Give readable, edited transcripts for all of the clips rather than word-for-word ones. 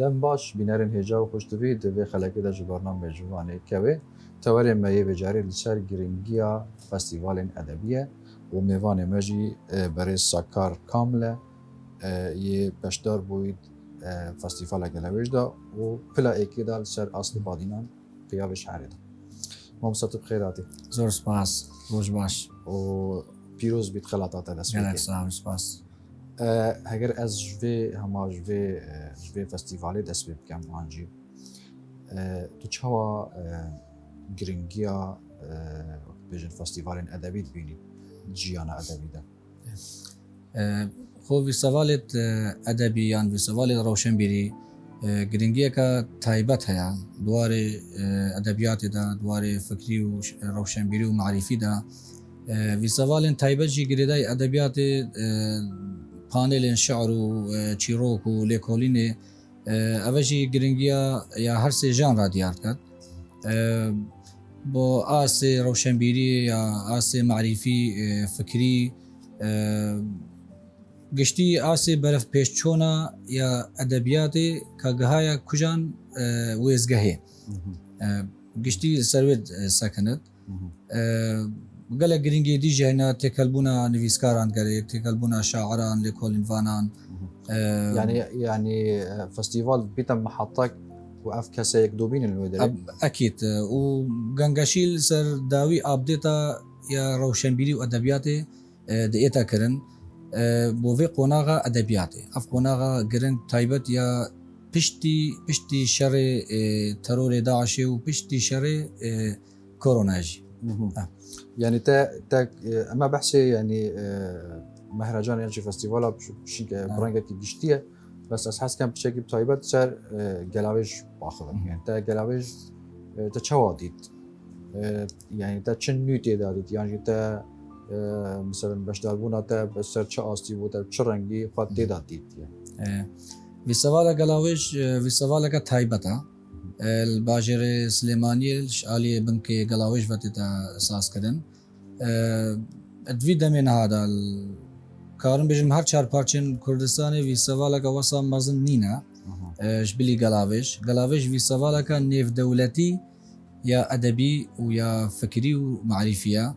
دم باش بینرین هجا و خوشتوی دوی خلقی دا جبارنام به جوانه که توري ما يبجاري لسر جرينجيا فستيفال أدبية وميفان ماجي بريس سكار كاملة يبشدار بويد فستيفال جلويج دا وبلا إكيدا لسر أصل بادينان قياب شعري دا ممسط بخيراتي زور سپاس روز باش و بيروز بيت خلاطات گلک الأسفل سلام سپاس هگر از جوی هما جوی فستیوالی دست بکم آنجی تو چوا گرینگیا بیشتر فستیوال ادبی بینی جیانا ادبی ده خو فستیوالت ادبی یان فستیوال روشنبیری گرینگیا که تایبت هیا دوار ادبیات دا دوار فکری و روشنبیری و معرفی دا فستیوال تایبت جی گریدای ادبیات پانل شعر و چیروک و لیکولین اوجی گرینگیا یا هر سه جان را دیار کرد با آس روشنبیری یا آس معرفی فکری گشتی آس برف پیشچونا یا ادبیات که گهایا کجان ویزگهی گشتی سروید سکند گله گرینگی دی جهنا تکلبونا نویسکاران گره تکلبونا شاعران لکولینوانان يعني فستيفال بيتم محطك وقف كسيك دوبين الودري اكيد وغنغاشيل سر داوي ابديتا يا روشنبيري وادبيات ديتا كرن بوفي قوناغا ادبيات اف قوناغا جرن تايبت يا بشتي شر ترور داعش وبشتي شر كوروناجي يعني تا اما بحثي يعني مهرجان يعني فستيفال شيء برانجا كي جشتيه بس اساس كان بشكل تايبت سر جلاويج باخذ يعني تا جلاويج تا شواديت يعني تا چن نوتي داديت يعني تا مثلا باش دالبونا تا سر چاستي بو تا چرنگي خاط داديت يعني في سوالا جلاويج في سوالا كتايبتا الباجر سليماني الشالي بنكي جلاويج فتتا اساس كدن ادفيد من هذا کارم بجم هر چهار پارچن کردستان وی سوالا که واسه مازن نینا جبلی گلاویش وی سوالا که نیف دولتی یا ادبی و یا فکری و معرفیه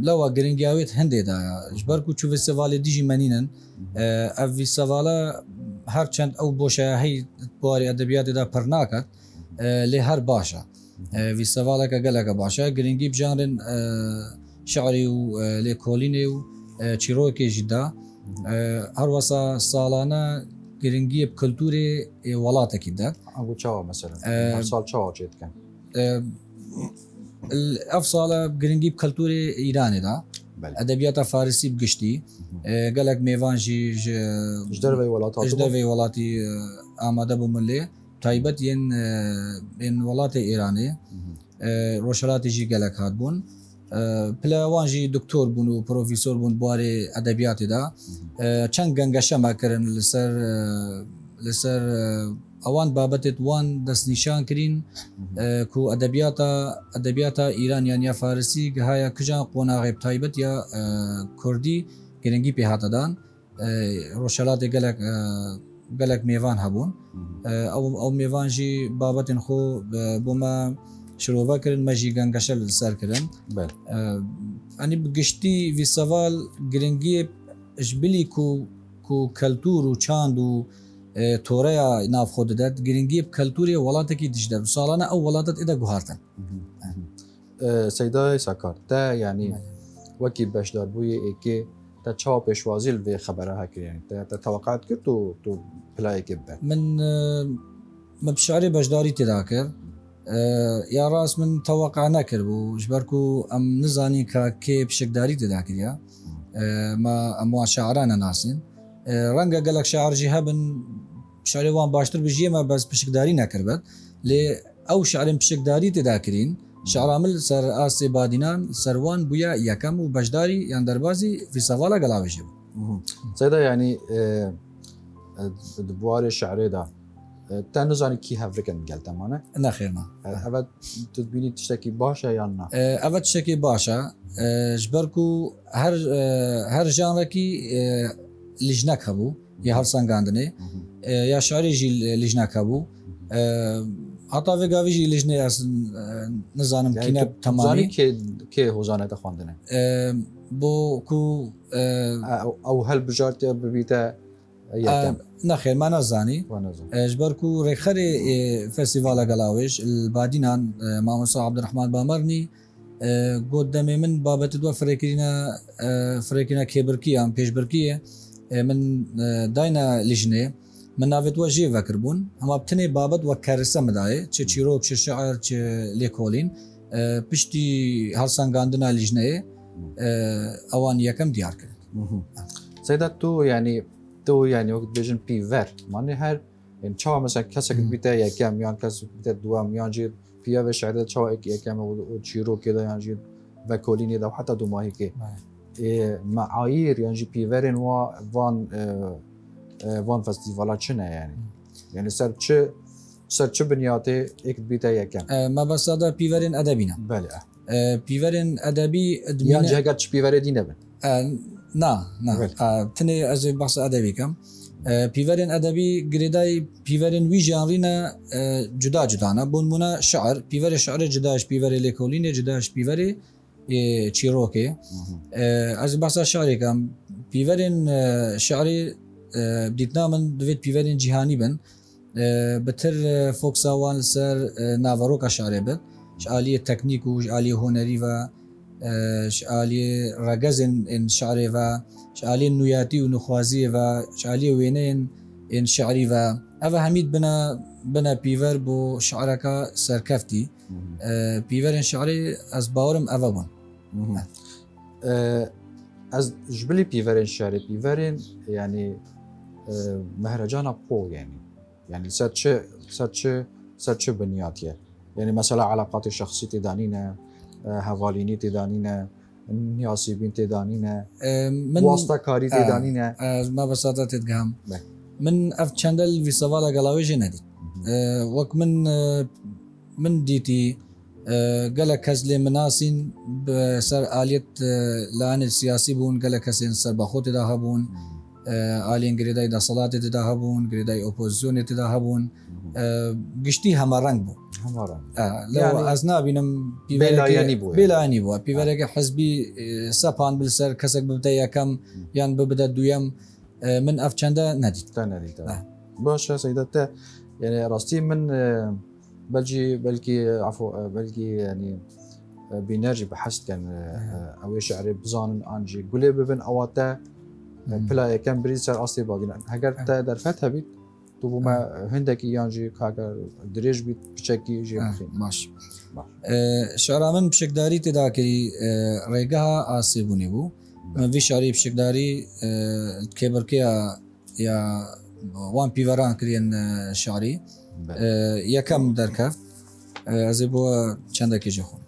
لوا گرینگیاویت هنده دا جبر کو چو وی سوالا دیجی منینن او وی سوالا هر چند او بوشه هی باری ادبیات دا پرناکت لی هر باشا وی سوالا که گلک باشا گرینگی بجانرن شعری و لیکولینی و چیروکی جدا هر واسه سالانه گرینگی بکلتوری ولاته کده ابو چاوا مثلا هر سال چاوا جيت كان الافصال گرینگی بکلتوری ایرانی دا ادبیات فارسی بگشتی گلک میوانجی اجدروی ولاتی آماده بوملی تایبت ین ولات ایرانی روشلاتی جی گلک هات بون پلاوانجی دکتور بون و پروفیسور بون بواری ادبیات دا چند گنگشه ما کرن لسر اوان بابتت وان دست نشان کرین کو ادبیات ایران یا فارسی گهایا کجا قوناغ تایبت یا کردی گرنگی په هاته دان روشلات گلک میوان هبون او میوان جی بابتن خو بوما شروع کردن ماجی گنگشل سر کردن بله انی بگشتی وی سوال گرنگی اجبلی کو کلتور و چاند و توریا ناف خود داد گرنگی کلتوری ولاته کی دیجدر سالانه او ولاتت ادا گوهارتن سيداي سكر تا يعني وكي باش داربوي ايكي تا تشاو بيشوازيل في خبرها هكي يعني تا توقعت كنتو تو بلاي كبه من مبشعري باش داري تذاكر يا راس من توقع نكر بو جبركو ام نزاني كي بشك داري تذاكر يا ما اموا شاعرانا ناسين رنگا قالك شاعر جهابن شعري وان باشتر بجي ما بس بشك داري نكر بد لي او شعرين بشك داري تذاكرين شعر عمل سر آسي بادينان سروان بويا يكم وبجداري يعني دربازي في سوالا قلاوجه سيدا يعني دبواري شعري دا تنزاني كي هافريكن قالت معنا انا خير ما أبد تدبيني تشتكي باشا يانا أبد تشتكي باشا جبركو هر جانركي لجنك هبو يا هر سانغاندني یا شعری جی لجنه کبو حتی وگاوی جی لجنه از نزانم کینه تمامی که هوزانه تخواندنه بو کو او هل بجارت ببیته نخیر ما نزانی اجبر کو رخر فستیوال گلاویش البادینان ماموسا عبدالرحمن بامرنی قدامي من بابت دو فريكينا كيبركيا بيش بركية من داينا لجنة من نافت وجه فكربون هم ابتني بابت وكارثة مداية تش تشيروك تش شعر تش ليكولين بشتي هالسان عندنا لجنة اوان يكم ديار كده سيدا تو يعني وقت بيجن بيفر ماني هر يعني شو مثلا كسك بيتا يكم يان كس بيتا دوام يان جيب فيها وش عدد شو يكم وتشيرو كده يعني جيب وكولين ده وحتى دوما هيك معايير يعني جي بيفرين وان فستيفالات شنو يعني سر چه بنياتي اك بيتا يكم ما بس هذا بيفرين ادبينا بله بيفرين ادبي يعني جاكت بيفرين دي نبن نا تني از بحث ادبي كم بيفرين ادبي غريداي بيفرين وي جانرينا جدا جدانا بونمونا شعر بيفري شعر جداش بيفري ليكولين جداش بيفري تشيروكي از بحث شعري كم بيفرين شعري بديتنا من دويت بيفرين جهاني بن بتر فوكساوان سر نافروكا شعري بن شعالية تكنيك وشعالية هنري و شعالية رجزن إن شعري و شعالية نوياتي ونخوازي و شعالية وينين إن شعري و أفا هميد بنا بيفر بو شعركا سركفتي بيفر إن شعري از باورم أفا بون از جبلي بيفر إن شعري بيفر يعني مهرجان بو يعني ساتش بنياتيه يعني مثلا علاقات الشخصية تدانينا هواليني تدانينا نياسيبين تدانينا واسطة كاري تدانينا ما بساطة تدقام من اف چندل في سوالا قلاوي جندي وك من ديتي قالك هزلي مناسين بسر آلية لان السياسي بون قالك هزين سر بخوت داهبون آلين قريداي دا صلاة تداهبون قريداي اوپوزيون تداهبون گشتي هما رنگ بو لو يعني ازنا بينم بيلايني بو بيفرق حزبي سبان بالسر كسك ببدا كم يعني ببدا دويم من افچنده نديت باشه سيدته يعني راستي من بلكي يعني بينرجي بحث كان او شعري بزان انجي قولي ببن اواتا بلا كان بريسر اصلي باقي اگر درفتها بيت تو ما هندك يانجي كاغر دريج بيت بشكي جي ماشي شعر من بشكداري تداكري ريغها اسيبوني بو من في شعري بشكداري كبركيا يا وان بيفران كريان شعري يا كم دركف ازيبو چندك جخون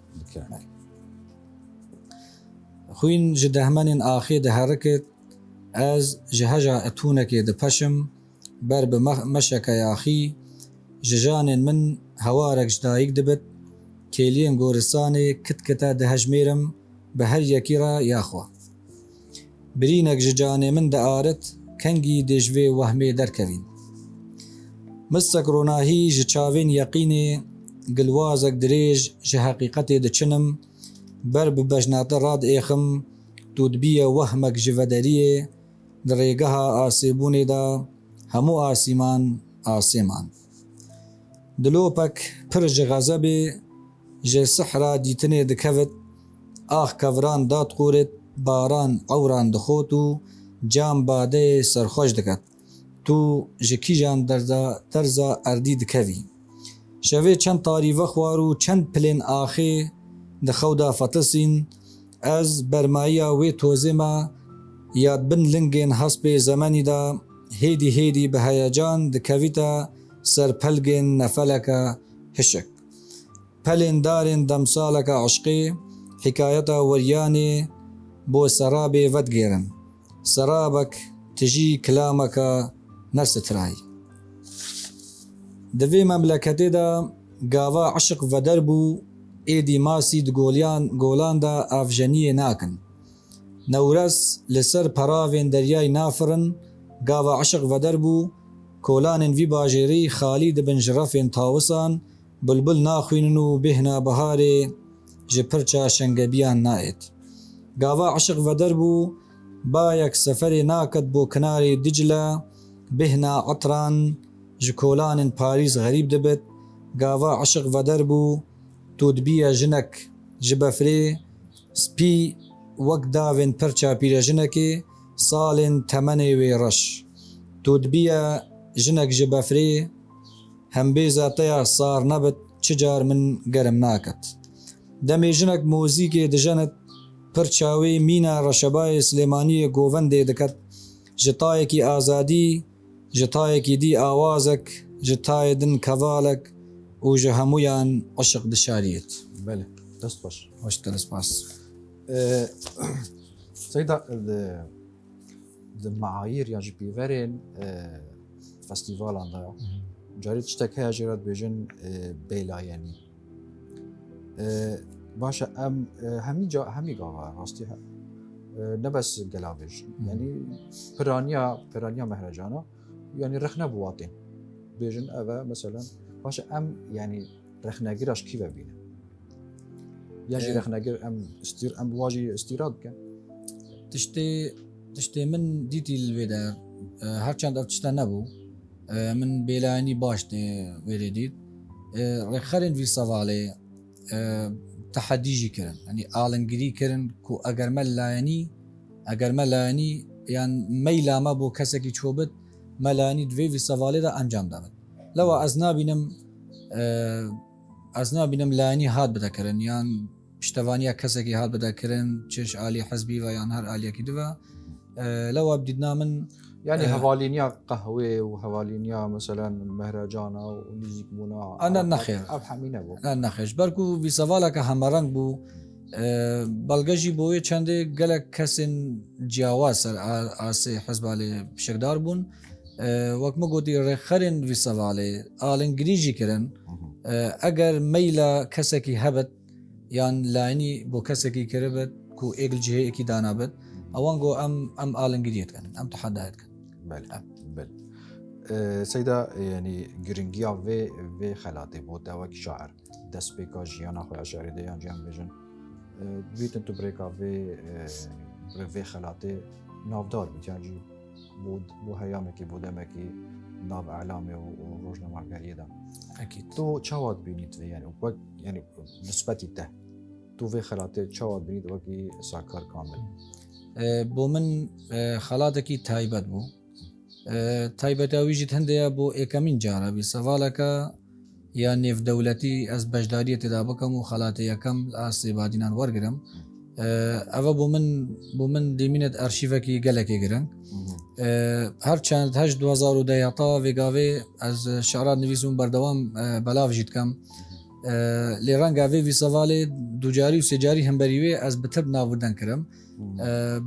خوين جدهمن اخي ده حركت از جهجا اتونك دپشم بر بمشك يا أخي ججان من هوارك جدايك دبت كيلين غورساني كتكتا دهجميرم بهر يكيرا ياخوا برينك ججان من دارت كنجي دجوي وهمي دركوين مستك روناهي جچاوين يقيني قلوازك دريج جحقيقتي دچنم بر ببجنات راد ايخم تودبية وهمك جفدريه دريقها آسيبوني دا همو آسيمان دلوپك پرج غزبي جه سحرا ديتني دكفت آخ كفران داد قورت باران عوران دخوتو جام باده سرخوش دكت تو جكي جان درزا اردي دكوي شوه چند تاريوه خوارو چند پلين آخي دخودا فتسين از برمايا وي توزيما ياد بن لنگين حسب زماني دا هيدي بهيجان دكويتا سر پلگين نفلك هشك پلين دارين دمسالك عشقي حكايتا ورياني بو سرابي ودگيرن سرابك تجي كلامك نرستراي دوي مملكتي دا قاوا عشق ودربو ايدي ماسي گولان دا افجنيه ناكن نورس لسر پراوين درياي نافرن قاوا عشق ودربو کۆلانên vî bajêrî xalî dibin ji refên tawisan bulbul naxwînin û bêhna biharê ji pirça şengebiyan naet. Gava eşiq veder bû bayek seferê naket bo kinarê Dicle bêhna etran ji kolanên Parîs xerîb dibit. Gava eşiq veder bû tu dibiye jinek ji befrê spî wek davên pirça pîrejinekê salên temenê wê reş. Tu dibiye jinek ji befrê hembêza te ya sar nebit çi car min germ naket. Demê jinek mûzîkê dijenet pirça wê mîna Reşebayê Silêmaniyê govendê diket ji tayekî azadî ji tayekî dî awazek ji tayê din kevalek û ji hemûyan eşiq dişariyet. Belê dest baş. Hoş te spas. Seyda di meayîr yan ji pîverên festîvalan da carî tiştek heye jê re dibêjin bêlayenî. Baş e em hemî gava rastî nebes gelavêj yanî piraniya Mehrecana yanî rexne bû watên bêjin ev e meselen baş e em yanî rexnegîra ji kî ve bîne ya jî rexnegir em em wa jî istîrad bikin. Tiştê min dîtî li wê de herçend ev tişte nebû min bêlayenî baş tê wêrê dît. Rêxerên vî sevalê tehedî jî kirin yanî alingirî kirin ku eger me layenî yan meyla me bo kesekî çûbit me layenî divê vî sevalê de encam dabit. Lewa ez nabînim layenî hat bide kirin yan piştevaniya kesekî hat bide kirin çiş alî hezbî ve yan her aliyekî dibe lewa dîdna min yani hevalîniya qehwê û hevalîniya meselen Mehrecana û nîzîkbûna ev hemî nebû. Nexêj ber ku vî sevaleke hemereng bû belge jî bo wê çendê gelek kesên ciyawaz ser asê hezba lê pişekdar bûn. Wek me gotî rêxerên vî sevalê alingirî jî kirin eger meyla kesekî hebit yan layenî bo kesekî kiribit ku êgil cihêyekî danabit ewan got em alingiriyê dikin em tehedayê dikin. Seyda yanî giringiya vê xelatê bo te wek şair destpêka jiyana xwe eşarê de yan ciyan bêjin dibîtin tu birêka vê xelatê navdar bît yan jî bo heyamekî bo demekî nav elamê û rojnamageriyê de. Tu çawa dibînî divê yani wek yani nispetî te tu vê xelatê çawa dibînî wekî sakar kamil. Bo min xelatekî taybet bû. Taybeta wî jî hindeya bo êkemîn cara vî sevaleka ya nêvdewletî ez beşdariyê têda bikim û xelatê yekem asê badînan wergirim. Ev bo min dêmînet arşîvekî gelekê giring. Her çend hej 2010 vê gavê ez şeira nivîsûm berdewam belav jî dikim. Lê renga vê vî sevalê ducarî û sêcarî hemberî wê ez bi tir navbirden kirim.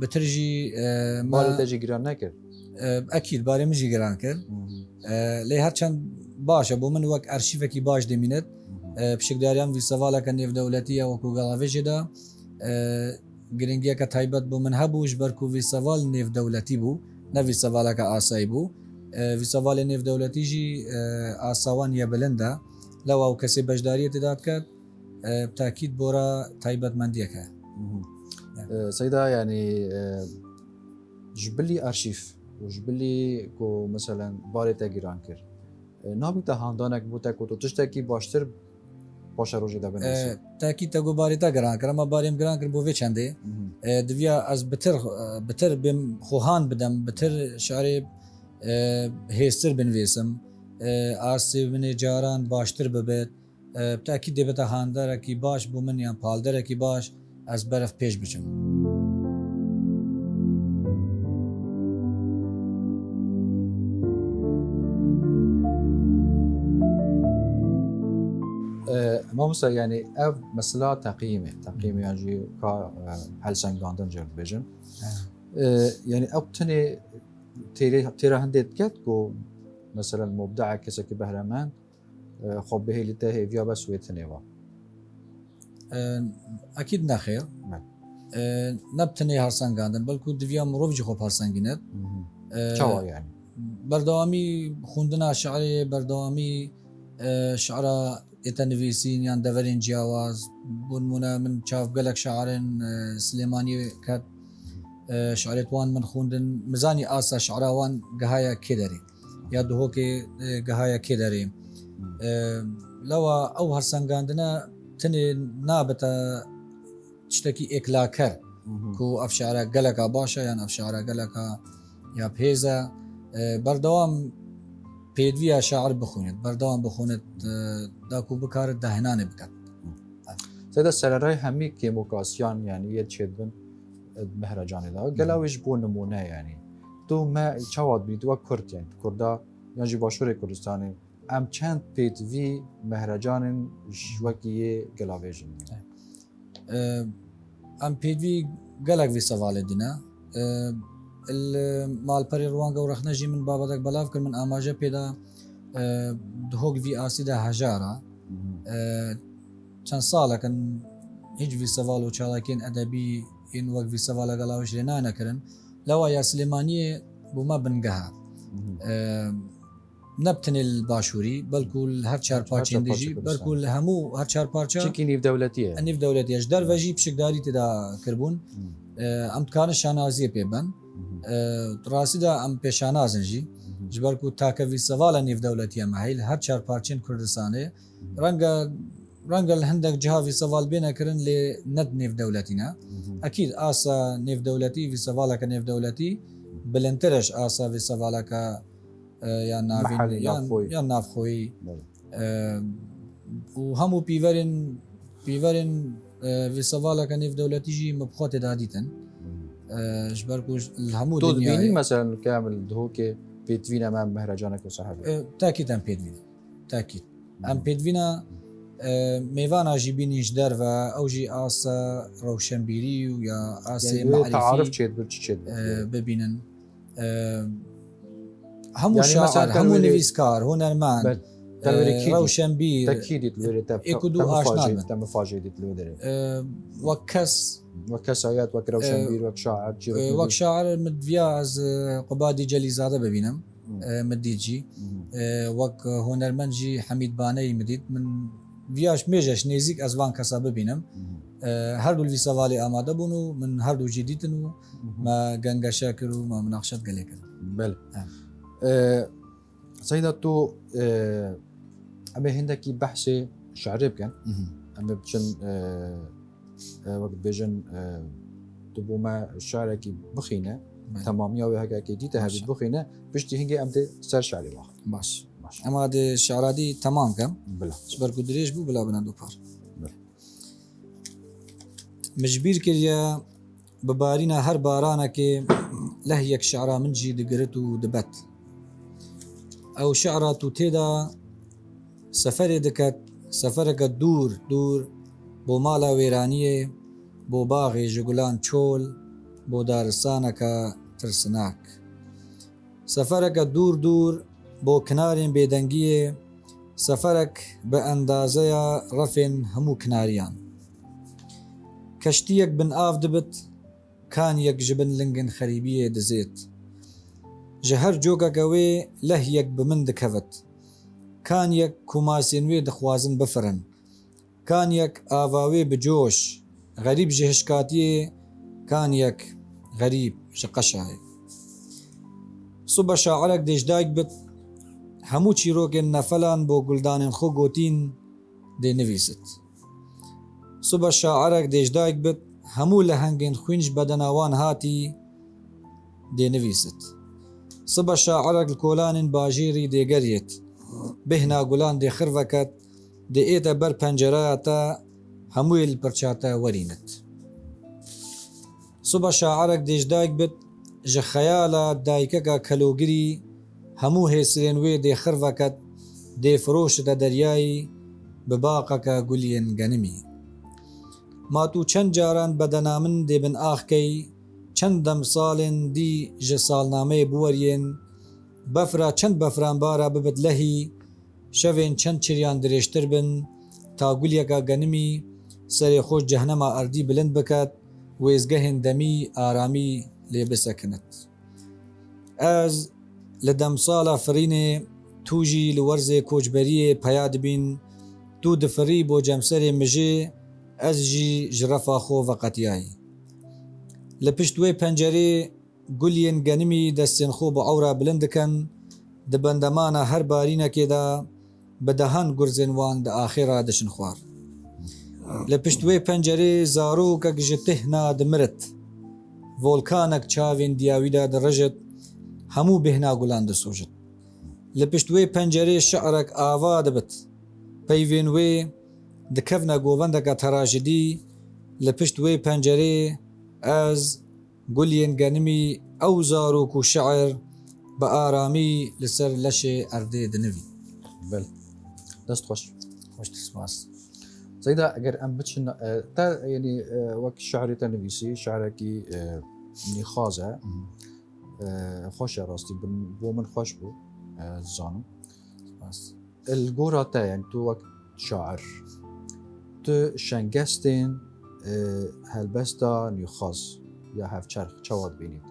Bi tir jî malê te jî giran nekir. Ekîd barê min jî giran kir. Lê her çend baş e bo min wek arşîvekî baş demînet pişikdariyan vî sevaleke nêvdewletî ya wekû gelavê jê de giringiyeke taybet bo min hebû ji ber ku vî seval nêvdewletî bû ne vî sevaleke asayî bû. Vî sevalê nêvdewletî jî asawan ye bilind e lewa û kesê beşdariyê têda diket takîd bora taybetmendiyek heye. Seyda yani ji bilî arşîv û ji bilî ku meselen barê te giran kir nabî te handanek bû te ku tu tiştekî baştir paşa rojê de binêsî. Takîd te got barê te giran kir, ema barêm giran kir bo vê çendê diviya ez bi tir bêm xwehan bidem, bi tir şerê hêstir binivêsim, asê minê caran baştir bibit, takîd dê bite handarekî baş bû min yan palderekî baş ez beref pêş biçim. Mamsa yani ev mesela teqîmê yan jî ka helsengandin cem dibêjin. Yani ew tenê têra hindê diket ku mesela mubdea kesekî behremend xwe bihêlî te hêviya bes wê tenê ve. Ekîd nexêr ne bi tenê hersengandin belkû diviya mirov jî xwe hersengînet. Çawa yani بەردەوامی خوندنا شعرێ بەردەوامی شعرە ئێتەنویسین یان دەڤەرین جیاواز بوونمونە من چاوگەلک شعرن سلێمانی کات شعرێتوان من خوندن مزانی ئاسا شعراوان گەهایە کێ دەرێ یا دهۆکێ گەهایە کێ دەرێ لەوە ئەو هەرسەنگاندنە تنێ نابەتە شتێکی ئێکلاکەر و ئەف شعرە گەلەکە باشە یان ئەف شعرە گەلەکە یا پێزە بەردەوام پێدویە شعر بخوێنێت بەردەوام بخوێنێت داکو بکارت داهێنانێ بکات سەدە سەرەڕای هەمی کێمۆکاسیان یعنی یە چێت بن مەهرەجانێدا گەلاویش بۆ نمونە ینی تۆ چاوات بیت وە کورد یان کووردا یانجی باشووری کوردستانی ئەم چەند پێتوی مەهرەجانن وەکیە گەلاوێژن ئەم پێدوی گەلک وی سەواڵێ دینە ماڵپەری ڕوانگە و ڕەخنەژی من بابەتێک بەلاو کرد من ئاماژە پێدا دهۆک وی ئاسیدا هەژارە چەند ساڵەکەن هیچ وی سەواڵ و چاڵاکێن ئەدەبی این وەک وی سەواڵە گەلاوش لێ نانەکردن لەوە یا سلێمانیە بوومە بنگەها نەبتنێ باشووری بەڵکو هەر چار پارچین دژی بەرکو هەموو هەر چار پارچەکی نیف دەولەتیە نیف دەولەتیش دەرڤەژی پشکداری تێدا کردبوون ئەم کارە شانازیە پێبن ڕاستیدا ئەم پێشانازنژی ji ber ku takevî sevala nêvdewletiye mehîl her çar parçên Kurdistanê rengel hindek ciha vî seval bêne kirin lê net nêvdewletîne ekîd asa nêvdewletî vî sevaleke nêvdewletî bilindtireş asa vî sevaleke yan navîn yan navxwî û hemû pîverên vî sevaleke nêvdewletî jî me bi xwe têda dîtin ji ber ku hemû dibînî mesela kamil dihokê pêtvîne me mehrecaneke sahibi takît em pêdvîne takît em pêdvîna mêvana jî bînî ji derve ew jî asa rewşenbîrî û ya asê tearif çêt bir çi çêt bibînin hemû şair hemû nivîskar hunermend rewşenbîr êku du aşna te mifajê dît li wê derê wek kes وەک کەسایەت وەک ڕەوشەنبیر وەک شاعر وەک شاعر مدڤیا ez قوبادی جەلیزادە ببینم مدیجی وەک هۆنەرمەند jî حەمیدبانەی مدیت من ڤیاش مێژەش نێزیک ez van kesa bibînim herdû vî sevalê amade bûn û min herdû jî dîtin û me gengeşe kir û me minaqşet gelê kir سەیدا تۆ ئەمێ هندێکی بەحسێ شعرێ بکەن ئەمێ بچن وەک بێژن تو بۆمە شارێکی بخینە تەمامیاوی هەگاکی دیتە هەبیت بخینە پشتی هەنگی ئەم سەر شاری واخ باش ئەما دێ شعرادی تەمام کەم بەرگ و درێژ بوو بلا بنە دوو پار مجبیر کردە ببارینە هەر بارانەکێ لە یەک شعرا من جی دگرت و دبەت ئەو شعرات و تێدا سەفەرێ دەکات سەفەرەکە دوور دوور بۆ ماڵە وێرانیە بۆ باغێ ژگولان چۆل بۆ دارستانەکە ترسناک سەفەرەکە دوور دوور بۆ کنارێن بێدەنگیە سەفەرێک بە ئەندازەیە ڕەفێن هەموو کناریان کەشتیەک بن ئاو دبت کان یەک ji bin lingên xerîbiyê dizێت ji her cokeke wê leh yek bi min dikevit kan yek kumasên wê dixwazin bifirin kan yek avawê bi coş غەریب ji hişkatiyê kan yek غەریب ji qeşayê Suba şairek dêjdayek bit hemû çîrokên nefelan bo guldanên xwe gotîn dê nivîsit Suba şairek dêjdayek bit hemû lehengên xwîn ji bedena wan hatî dê nivîsit Suba şairek li kolanên bajêrî dêgeriyet bêhna gulan dê xir veket dê êde ber pencereya te hemû yê li pirça te werînit Suba şairek dêjdayek bit ji xeyala dayikeka kelogirî hemû hêsirên wê dê xir veket dê firoşite deryayî bi baqeke guliyên genimî Ma tu çend caran bedena min dê bin axkey çend demsalên dî ji salnameyê biweriyên befra çend befranbara bibit lehî şevên çend çiryan dirêjtir bin ta guliyeka genimî serê xwe cehnema erdî bilind biket wêzgehên demî aramî lê bisekinit Ez لە دەم ساڵە فرینێ توژی لە وەرزێ کۆچبەریە پیا دبین دوو دفری بۆ جەمسەرێ مژێ ئەزژی ژرەفا خۆ ڤەقەتیایی لە پشتوێ پەنجەرێ گولیên گەنمی دەستێن خۆ بە ئەورا بلند دکەن دبەندەمانە هەر بارینەکێدا بەدەهان گورزێن وان دە ئاخێرا دەشن خوار لە پشتوێ پەنجەرێ زارۆکەک ji tihna dimirit volkanek çavên diyawîda dirijit hemû bêhna gulan disojit li piştwê pencerê şe'rek ava dibit peyvên wê dikevne govendeka terajidî li pişt wê pencerê ez gulyên genimî ew zarok û şe'ir bi aramî li ser leşê erdê dinivî بل دست خوش hoş spas زيدا اگر ام بتشن تا يعني وقت شعري تنفيسي شعركي نخازه خوش راستي بو من خوش بو زانم spas الجورا تا يعني تو وقت شاعر تو شنگستين هلبستا نخاز يا هف چرخ چواد بينيد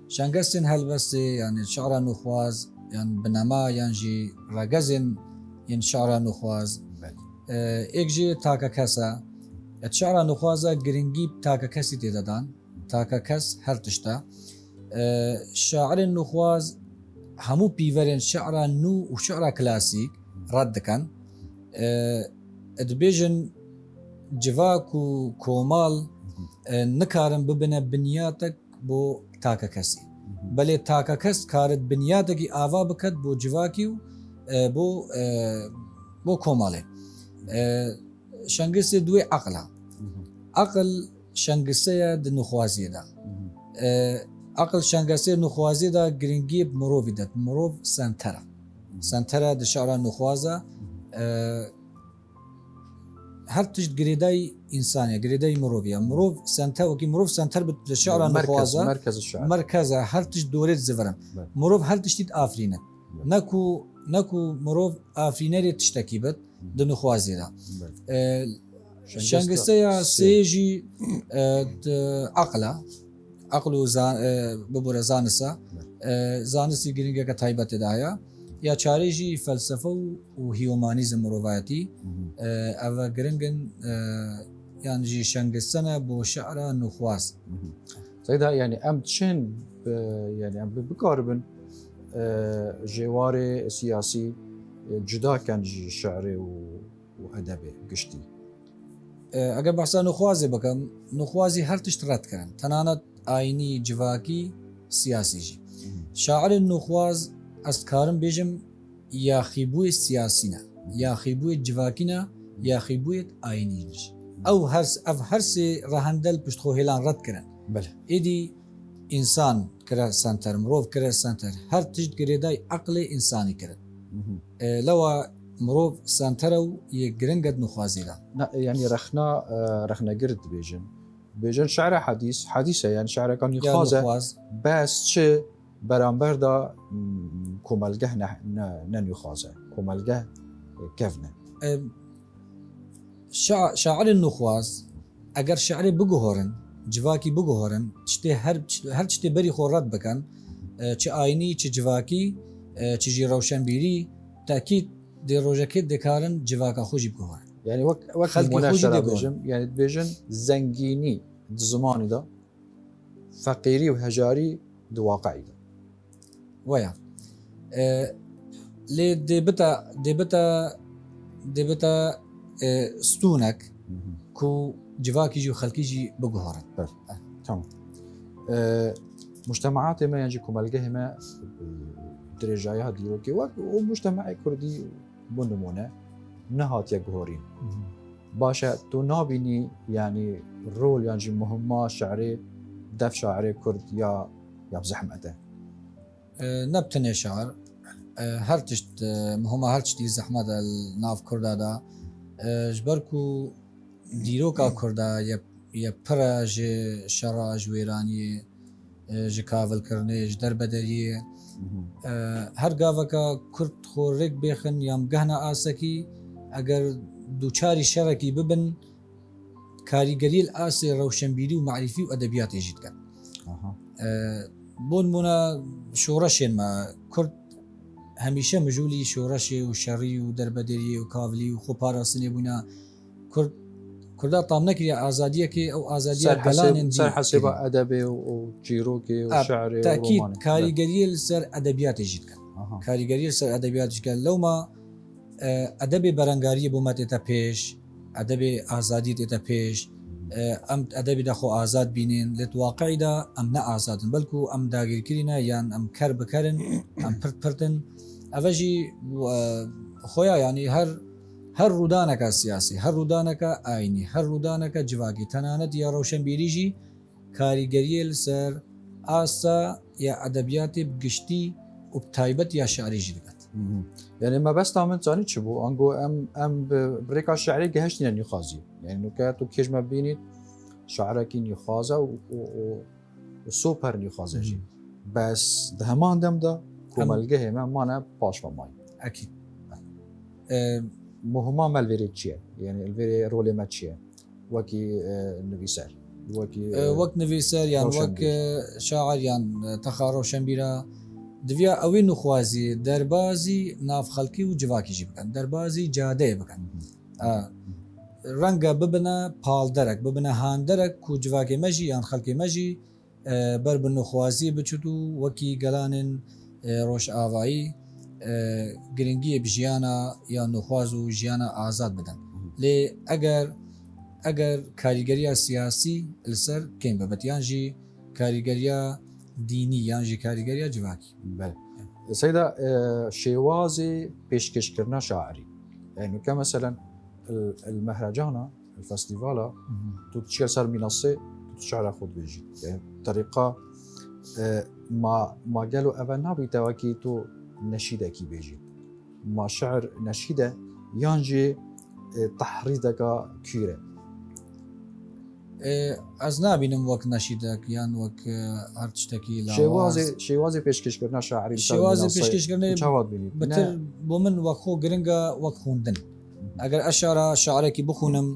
شنگستên helbestê yani şe'ra nûxwaz yan binema yan jî regezên yên şe'ra nûxwaz êk jî takekesa şe'ra nûxwaza giringî takekesî têdedan takekes her tişta şairên nûxwaz hemû pîverên şe'ra nû û şe'ra klasîk red dikin dibêjin civak û komal nikarin bibine binyatek bo takekesî belê takekes karit binyatekî ava biket bo civakî û bo komalê şengisê duê eqla eqil şengiseya di nûxwaziyê de eqil şengesê nûxwaziyê da giringî mirovî det mirov sentera sentera di şe'ra nûxwaza her tişt girêdayî insaniye girêdayî miroviye mirov senter wekî mirov senter bi di şe'ra nûxwaza مركز الشعر merkeza her tişt dorê dizivirin mirov her tiştî afrînin neku mirov afrînerê tiştekî bit di nûxwaziyê de şengiseya sê jî eqla eql û bibûre zanisa zanistî giringeke taybetê de heye ya çarê jî felsefe û hîyomanîzm mirovayetî ev giringin yan jî şengistene bo şe'ra nûxwaz زيدا يعني ام تشين يعني ام بقاربن جواري سياسي جدا كان شعري وادبي قشتي اگر بحثا نخوازی بکم نخوازی هر تشت رد کردن تنانت آینی جواکی سیاسی جی شاعر نخواز از کارم بیجم یا خیبوی سیاسی نه یا خیبوی جواکی نه یا خیبوی آینی جی او هر سی رهندل پشت خو هلان رد کردن بله ایدی انسان کرا سنتر مروف کرا سنتر هر تشت گریدای عقل انسانی کرد لوا مروف سنترو يجرنجد نخوازيلا يعني رخنا قرد بيجن شعر حديثة يعني شعر كان يخازه بس چه برانبر دا كومالجه نن يخازه كومالجه كفنه شاعر النخواز اگر شعري بگهورن جواكي بگهورن چته هر چته بري خورات بكن چه آيني چه جواكي چه جي روشنبيري تأكيد دي روجاكي دكارن جواكا خوجي بگهورن يعني وقت المناشرة بيجم يعني بيجن زنجيني زماني دا فقيري وهجاري دو واقعي دا ويا لي ديبتا ستونك كو جواكي جي وخلقي جي بگهورن تمام مجتمعات ما ينجي كمالجه ما درجايها ديروكي ومجتمع كردي بنمونه نهات يجهورين باشا تو نابيني يعني الرول يعني مهمة شعري دف شاعري كرد يا بزحمته نبتني شعر هر تشت مهمة هر تشتي زحمة الناف كردا دا جبركو ديروكا كردا يا برا جي شرا جويراني جي كافل كرني جدر بدري هر گاوکا کرد خورک بخن یام گهنا آسکی اگر دوچاری شرکی ببن کاریگری الآس روشنبیری و معرفی و ادبیات ایجاد کن بون منا شۆڕەشێن ما کورد هەمیشە مژولی شۆڕەشێ و شەڕی و دەربەدەری و کاولی و خۆپاراستنێ بوونا کوردا تام نەکرێ ئازادیەکێ ئەو ئازادیە گەلانێن حسێ بە ئەدەبێ و جیرۆکێ و شعرێ تاکید کاریگەریە لەسەر ئەدەبیاتێژیت کە کاریگەریە لەسەر ئەدەبیاتشکە لەوما ئەدەبێ بەرەنگاریە بۆ مەتێتە پێش ئەدەبێ ئازادی تێتە پێش ئەم ئەدەبی دەخۆ ئازاد بینێن لێت واقعیدا ئەم نە ئازادن بەلکو ئەم داگیرکردینە یان ئەم کەر بکەرن ئەم پرتن ئەڤژی خۆیان ینی هەر ڕوودانەکە سیاسی هەر ڕوودانەکە ئاینی هەر ڕوودانەکە جوواکی تەنانەت یا ڕەوشەنبیریژی کاریگەریە لەسەر ئاستا یا ئەدەبیاتی گشتی و تایبەت یا شعریژی دەکات یعنی مەبەستا من زانی چ بوو ئەنگۆ ئەم برێکا شعری گەهشتینە نیخوازی یعنی نوکە تو کێژمە بینیت شعرێکی نیخوازە و سۆپەر نیخوازەژی بەس هەمان دەمدا کۆمەلگە هێمە مانە پاشمەمای ئەکی مهما مەلوێرێت چییە یعنی ئەلوێرێ ڕۆلێمە چییە وەکی نویسەر وەک نویسەر یان وەک شاعر یان تەخارۆ شەمبیرە دویا ئەوەی نخوازی دەربازی نافخەڵکی و جوواکیژی بکەن دەربازی جادەیە بکەن ڕەنگە ببنە پاڵدەرەك ببنە هاندەرەك و جوواکی مەژی یان خەڵکی مەژی بەر بن نخوازی بچوت و وەکی گەلانن ڕۆژ ئاوایی گرنگیە بژیانە یان نخواز و ژیانە ئازاد بدەن لێ ئەگەر کاریگەریە سیاسی لەسەر کەین بەبەتیانژی کاریگەریە دینی یانژی کاریگەریە جوواکی سەیدا شێوازی پێشکەشکردنە شاعری يعني كمثلا المهرجان الفستيفال تشير صار منصه تشعر خود بيجي يعني طريقه ما قالوا ابنا بيتواكي تو نشيده كي بيجي ما شعر نشيده يانجي تحريدك كيره از نبینم وەک نەشیدەک یان وەک هەر شتێکی شێوازی پێشکەشکردنە شاعری شێوازی پێشکەشکردنی بەتر بۆ من وەک خۆ گرنگە وەک خوندن ئەگەر ئەشارە شاعرێکی بخونم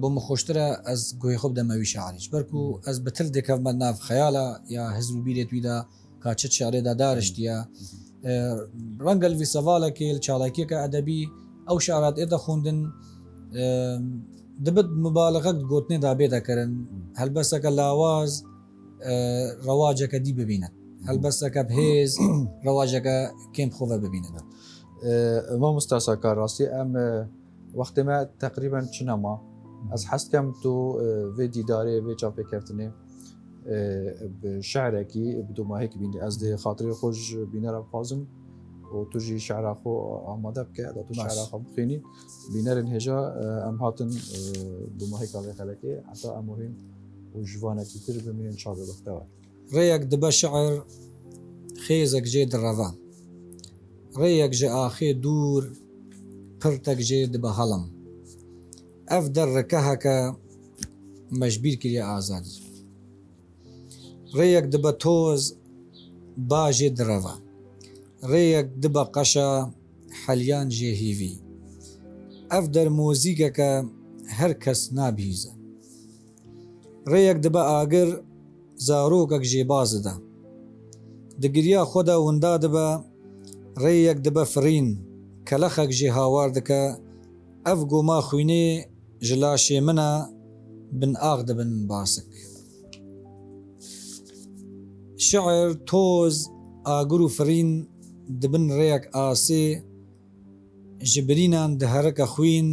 بۆ من خۆشترە ئەس گوێی خۆ بدەمەوی شاعریش بەرکو ئەس بەتر دێکەمە ناو خەیاڵە یا حزب بیرێت ویدا کاچەت شعرێدا دارشتیە ڕەنگە لەوی سەڤالێکی چاڵاکیەکە ئەدەبی ئەو شعرات ئێدە خوندن دەبێت مبالغەک گوتنێدا بێدەکەن هەلبەسەکە لاواز ڕەواجەکە دی ببینن هەلبەسەکە بهێز ڕەواجەکە کێم خۆڤە ببینن ما مستاساکە ڕاستی ئەم وەختێمە تقریبا چنەما ئەس حەستکەم تو vê دیدارێ vê çapêkevtinê شعرێکی بدوماهێکی بینی ئەس دێ خاطری خۆش بینەرە بخوازم و تو جی شعرا خۆ ئامادە بکە تو شعرا خۆ بخوێنی بینەرن هێژا ئەم هاتن دوماهێکا vê xelekê heta em hîn û jivanekî tir bimînin çavêbextewa ڕێیەک دبە شعر خێزێک جێ دڕەڤە ڕێیەک ji ئاخێ دوور پرتێک جێ دبە هەڵم ئەف دەڕەکە هەکە مەژبیر کردە ئازادی ڕێیەک دبە تۆز باژێ درەڤە ڕێیەک دبە قەشە حەلیان ژێ هیوی ئەف دەرمۆزیگەکە هەر کەس نابیزە ڕێیەک دبە ئاگر زارۆکەک ژێبازدا دگریا خۆدا وندا دبە ڕێیەک دبە فرین کەلەخەک ژێ هاوار دکە ئەف گۆما خوێنێ ژلاشێ منە بن ئاغ دەبن باسک شعر تۆز ئاگر و فرین دبن ڕێیەک ئاسێ ji birînan di herika xwîn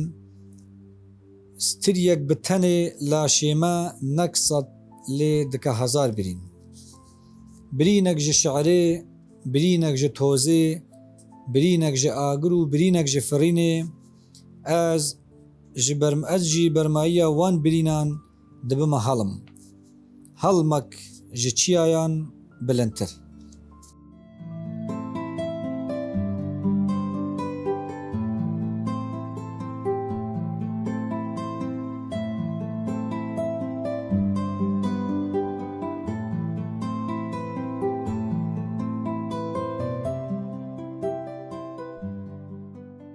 stiriyek bi tenê laşême nek sed lê dike hezar birîn birînek ji şeirê birînek ji tozê birînek ji agir û birînek ji firînê ez jî bermayiya wan birînan dibime helim helmek ji çiyayan bilindtir